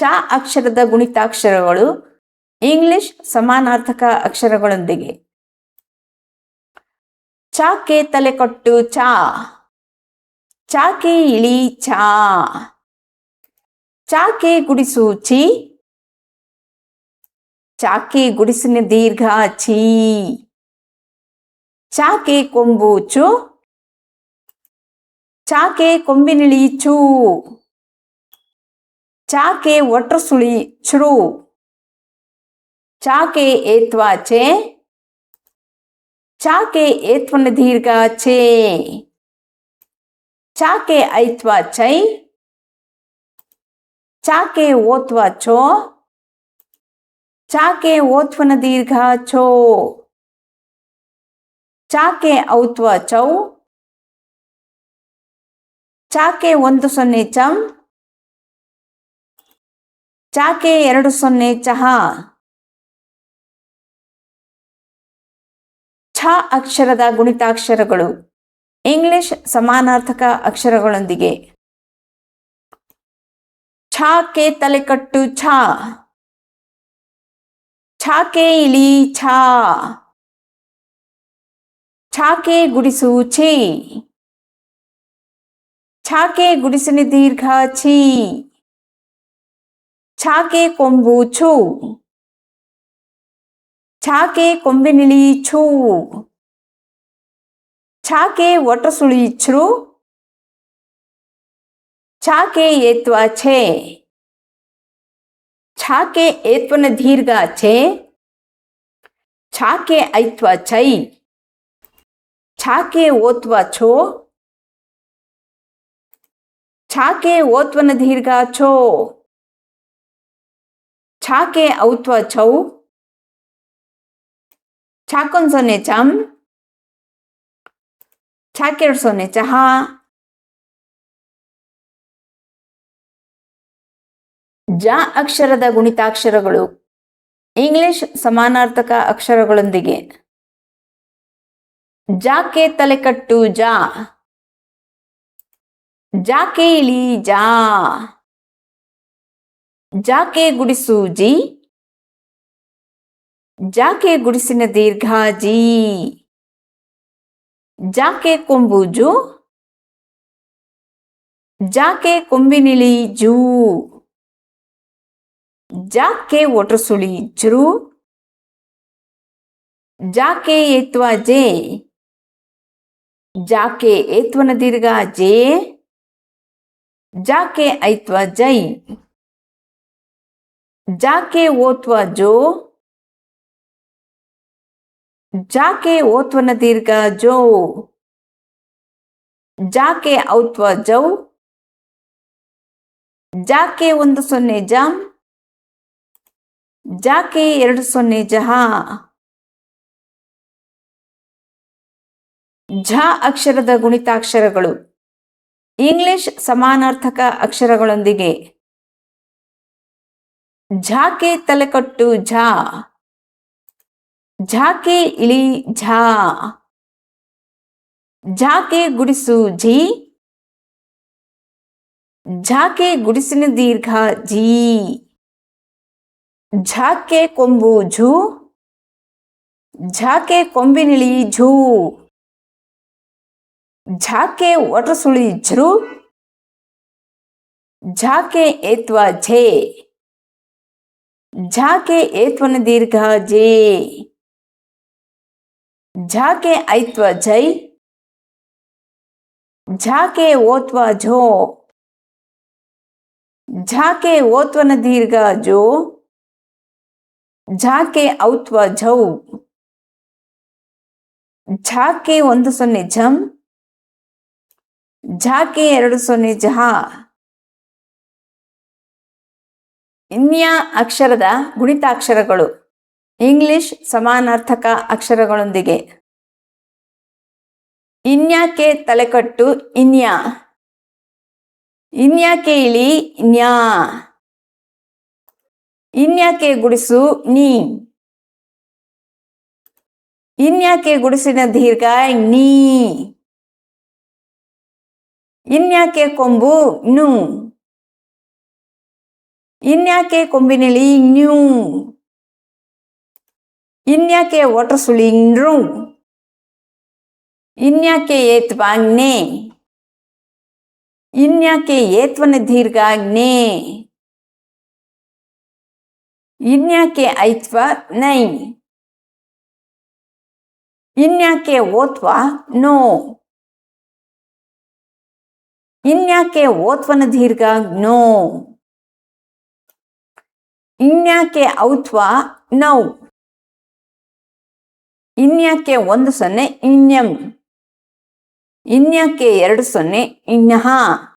ಚ ಅಕ್ಷರದ ಗುಣಿತಾಕ್ಷರಗಳು ಇಂಗ್ಲಿಷ್ ಸಮಾನಾರ್ಥಕ ಅಕ್ಷರಗಳೊಂದಿಗೆ. ಚಾಕೆ ತಲೆಕಟ್ಟು ಚಾ, ಚಾಕೆ ಇಳಿ ಚಾ, ಚಾಕೆ ಗುಡಿಸು ಚಿ, ಚಾಕೆ ಗುಡಿಸಿನ ದೀರ್ಘ ಚೀ, ಚಾಕೆ ಕೊಂಬು ಚು, ಚಾಕೆ ಕೊಂಬಿನಿಳಿ ಚೂ, ಚಾಕೆ ಒಟ್ರ ಸುಳಿ ಚೃ, ಚಾಕೆ ಏತ್ವ ಚೆ, ಚಾಕೆ ಏತ್ವನ ದೀರ್ಘ ಚೇ, ಚಾಕೆ ಐತ್ವ ಚೈ, ಚಾಕೆ ಓತ್ವ ಚೋ, ಚಾಕೆ ಓತ್ವನ ದೀರ್ಘ ಚೋ, ಚಾಕೆ ಔತ್ವ ಚೌ, ಚಾಕೆ 10 ಚಂ, ಚಾಕೆ 20 ಚಹಾ. ಛ ಅಕ್ಷರದ ಗುಣಿತಾಕ್ಷರಗಳು ಇಂಗ್ಲಿಷ್ ಸಮಾನಾರ್ಥಕ ಅಕ್ಷರಗಳೊಂದಿಗೆ. ಛಾಕೆ ತಲೆಕಟ್ಟು ಛಾ, ಛಾಕೆ ಇಳಿ ಛಾ, ಛಾಕೆ ಗುಡಿಸು ಛೀ, ಛಾಕೆ ಗುಡಿಸಿನ ದೀರ್ಘ ಛೀ, ಛಾಕೆ ಕೊಂಬು ಛೂ, ಛಾಕೆ ಕೊಂಬಿನಿಳಿ ಛೂ, ಛಾಕೆ ಒಟ್ರ ಸುಳಿ ಛೃ, ಛಾಕೆ ಏತ್ವ ಛೇ, ಛಾಕೆ ಏತ್ವನ ದೀರ್ಘ ಛೇ, ಛಾಕೆ ಐತ್ವ ಚೈ, ಛಾಕೆ ಓತ್ವ ಛೋ, ಛಾಕೆ ಓತ್ವನ ದೀರ್ಘ ಛೋ, ಛಾಕೆ ಔತ್ವ ಛೌ, ಛಾಕೊಂದ್ 0 ಚಂ, ಛಾಕೆ 2 ಚಹಾ. ಜ ಅಕ್ಷರದ ಗುಣಿತಾಕ್ಷರಗಳು ಇಂಗ್ಲಿಷ್ ಸಮಾನಾರ್ಥಕ ಅಕ್ಷರಗಳೊಂದಿಗೆ. ಜಾಕೆ ತಲೆಕಟ್ಟು ಜಾ, ಜಾಕೆ ಇಳಿ ಜಾ, ಜಾಕೆ ಗುಡಿಸು ಜಿ, ಜಾಕೆ ಗುಡಿಸಿನ ದೀರ್ಘ ಜೀ, ಜಾಕೆ ಕೊಂಬು ಜು, ಜಾಕೆ ಕೊಂಬಿನಿಳಿ ಜೂ, ಜಾಕೆ ಒಟ್ರ ಸುಳಿ ಜೃ, ಜಾಕೆ ಏತ್ವ ಜೇ, ಜಾಕೆ ಏತ್ವನ ದೀರ್ಘ ಜೇ, ಜಾಕೆ ಐತ್ವ ಜೈ, ಜಾಕೆ ಓತ್ವ ಜೋ, ಜಾಕೆ ಓತ್ವನ ದೀರ್ಘ ಜೋ, ಜಾಕೆ ಔತ್ವ ಜೌ, ಜಾಕೆ 10 ಜಂ, ಜಾಕೆ 20 ಜಹಾ. ಝ ಅಕ್ಷರದ ಗುಣಿತಾಕ್ಷರಗಳು ಇಂಗ್ಲಿಷ್ ಸಮಾನಾರ್ಥಕ ಅಕ್ಷರಗಳೊಂದಿಗೆ. ಝಾಕೆ ತಲೆಕಟ್ಟು ಝಾ, ಝಾಕೆ ಇಳಿ ಝಾ, ಝಾಕೆ ಗುಡಿಸು ಝಿ, ಝಾಕೆ ಗುಡಿಸಿನ ದೀರ್ಘ ಝೀ, ಝಾಕೆ ಕೊಂಬು ಝೂ, ಝಾಕೆ ಕೊಂಬಿನಿಳಿ ಝೂ, ಝಾಕೆ ಒಟ್ರ ಸುಳಿ ಝೃ, ಝಾಕೆ ಏತ್ವ ಝೇ, ಝಾಕೆ ಏತ್ವನ ದೀರ್ಘ ಜೇ, ಝಾಕೆ ಐತ್ವ ಝೈ, ಝಾಕೆ ಓತ್ವ ಝೋ, ಝಾಕೆ ಓತ್ವನ ದೀರ್ಘ ಜೋ, ಝಾಕೆ ಔತ್ವ ಝೌ, ಝಾಕೆ 10 ಝಂ, ಝಾಕೆ 20 ಜಹಾ. ಇನ್ಯ ಅಕ್ಷರದ ಗುಣಿತಾಕ್ಷರಗಳು ಇಂಗ್ಲಿಷ್ ಸಮಾನಾರ್ಥಕ ಅಕ್ಷರಗಳೊಂದಿಗೆ. ಇನ್ಯಾಕೆ ತಲೆಕಟ್ಟು ಇನ್ಯಾ, ಇನ್ಯಾಕೆ ಇಳಿ ನ್ಯಾ, ಇನ್ಯಾಕೆ ಗುಡಿಸು ನೀ, ಇನ್ಯಾಕೆ ಗುಡಿಸಿನ ದೀರ್ಘ ನೀ, ಇನ್ಯಾಕೆ ಕೊಂಬು ನು, ಇನ್ಯಾಕೆ ಕೊಂಬಿನಲ್ಲಿ ನ್ಯೂ. ಇನ್ಯಾಕೆ ಒಟ್ರ ಸುಳಿ ನೃ. ಇನ್ಯಾಕೆ ಏತ್ವ ಜ್ಞೆ. ಇನ್ಯಾಕೆ ಏತ್ವನ ದೀರ್ಘ ಜ್ಞೆ. ಇನ್ಯಾಕೆ ಐತ್ವ ನೈ. ಇನ್ಯಾಕೆ ಓತ್ವ ನೋ. ಇನ್ಯಾಕೆ ಓತ್ವನ ದೀರ್ಘ ಜ್ಞೋ. ಇನ್ಯಾಕೆ ಔತ್ವ ನೌ. ಇನ್ಯಾಕೆ 1 0 ಇನ್ಯಂ. ಇನ್ಯಾಕೆ 2 0 ಇನ್ಯಹ.